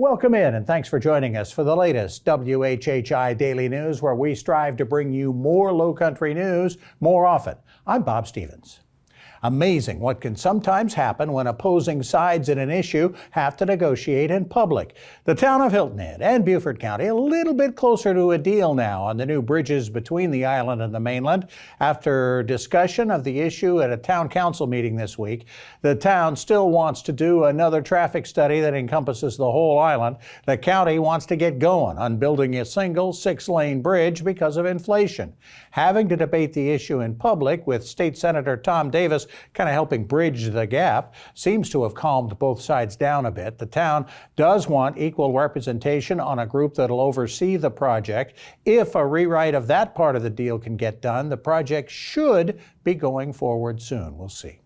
Welcome in and thanks for joining us for the latest WHHI Daily News, where we strive to bring you more Lowcountry news more often. I'm Bob Stevens. Amazing what can sometimes happen when opposing sides in an issue have to negotiate in public. The town of Hilton and Beaufort County a little bit closer to a deal now on the new bridges between the island and the mainland. After discussion of the issue at a town council meeting this week, the town still wants to do another traffic study that encompasses the whole island. The county wants to get going on building a single 6-lane bridge because of inflation. Having to debate the issue in public with State Senator Tom Davis kind of helping bridge the gap seems to have calmed both sides down a bit. The town does want equal representation on a group that'll oversee the project. If a rewrite of that part of the deal can get done, the project should be going forward soon. We'll see.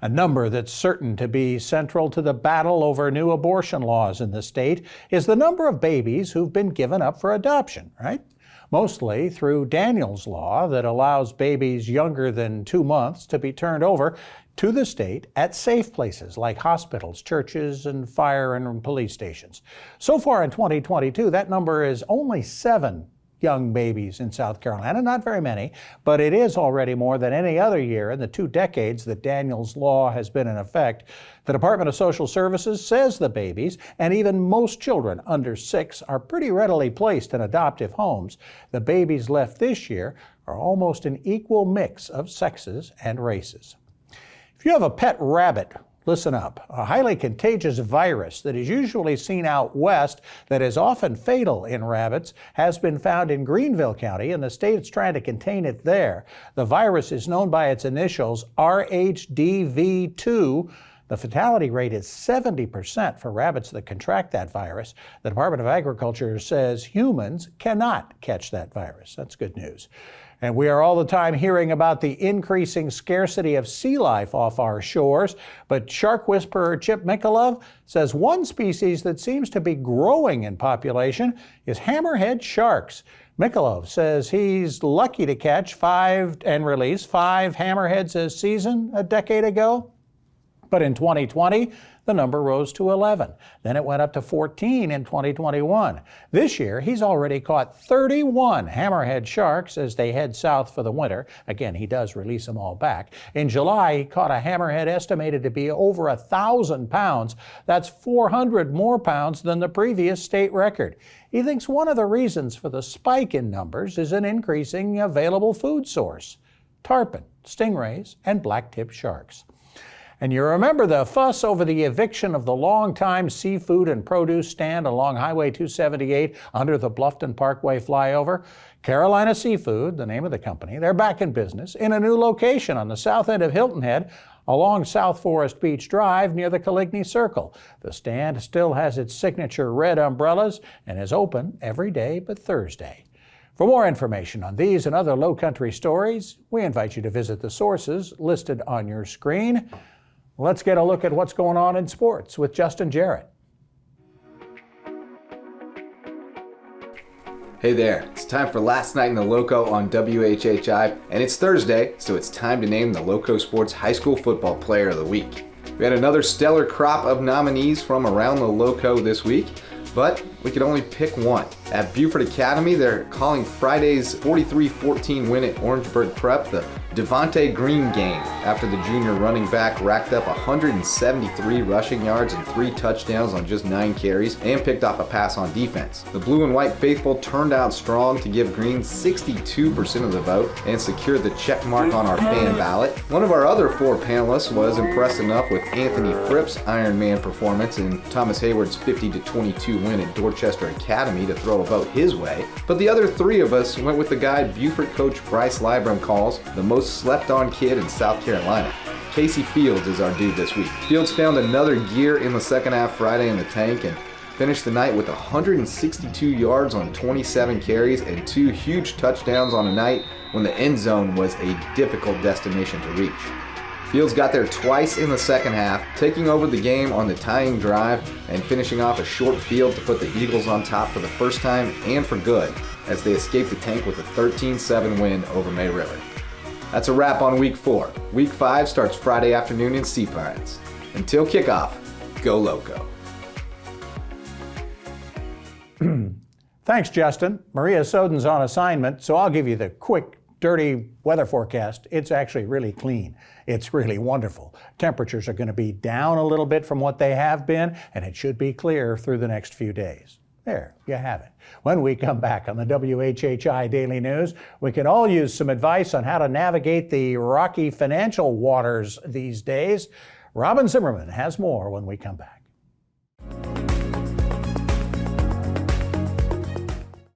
A number that's certain to be central to the battle over new abortion laws in the state is the number of babies who've been given up for adoption, right? Mostly through Daniel's law that allows babies younger than 2 months to be turned over to the state at safe places like hospitals, churches, and fire and police stations. So far in 2022, that number is only 7 young babies in South Carolina. Not very many, but it is already more than any other year in the 2 decades that Daniel's law has been in effect. The Department of Social Services says the babies, and even most children under 6, are pretty readily placed in adoptive homes. The babies left this year are almost an equal mix of sexes and races. If you have a pet rabbit, listen up. A highly contagious virus that is usually seen out west that is often fatal in rabbits has been found in Greenville County, and the state is trying to contain it there. The virus is known by its initials RHDV2. The fatality rate is 70% for rabbits that contract that virus. The Department of Agriculture says humans cannot catch that virus. That's good news. And we are all the time hearing about the increasing scarcity of sea life off our shores. But shark whisperer Chip Michalov says one species that seems to be growing in population is hammerhead sharks. Michalov says he's lucky to catch 5 and release 5 hammerheads a season a decade ago. But in 2020, the number rose to 11. Then it went up to 14 in 2021. This year, he's already caught 31 hammerhead sharks as they head south for the winter. Again, he does release them all back. In July, he caught a hammerhead estimated to be over 1,000 pounds. That's 400 more pounds than the previous state record. He thinks one of the reasons for the spike in numbers is an increasing available food source: tarpon, stingrays, and black-tip sharks. And you remember the fuss over the eviction of the longtime seafood and produce stand along Highway 278 under the Bluffton Parkway flyover? Carolina Seafood, the name of the company, they're back in business in a new location on the south end of Hilton Head along South Forest Beach Drive near the Coligny Circle. The stand still has its signature red umbrellas and is open every day but Thursday. For more information on these and other Lowcountry stories, we invite you to visit the sources listed on your screen. Let's get a look at what's going on in sports with Justin Jarrett. Hey there, it's time for Last Night in the Loco on WHHI, and it's Thursday, so it's time to name the Loco Sports High School Football Player of the Week. We had another stellar crop of nominees from around the Loco this week, but we could only pick one. At Beaufort Academy, they're calling Friday's 43-14 win at Orangeburg Prep the Devontae Green game after the junior running back racked up 173 rushing yards and 3 touchdowns on just 9 carries and picked off a pass on defense. The blue and white faithful turned out strong to give Green 62% of the vote and secured the check mark on our fan ballot. One of our other 4 panelists was impressed enough with Anthony Fripp's Ironman performance and Thomas Hayward's 50-22 win at Dorchester Academy to throw a vote his way, but the other 3 of us went with the guy Beaufort coach Bryce Libram calls the most slept-on kid in South Carolina. Casey Fields is our dude this week. Fields found another gear in the second half Friday in the tank and finished the night with 162 yards on 27 carries and 2 huge touchdowns on a night when the end zone was a difficult destination to reach. Fields got there twice in the second half, taking over the game on the tying drive and finishing off a short field to put the Eagles on top for the first time and for good as they escaped the tank with a 13-7 win over May River. That's a wrap on Week 4. Week 5 starts Friday afternoon in Sea Pirates. Until kickoff, go Loco. Thanks, Justin. Maria Soden's on assignment, so I'll give you the quick, dirty weather forecast. It's actually really clean. It's really wonderful. Temperatures are going to be down a little bit from what they have been, and it should be clear through the next few days. There, you have it. When we come back on the WHHI Daily News, we can all use some advice on how to navigate the rocky financial waters these days. Robin Zimmerman has more when we come back.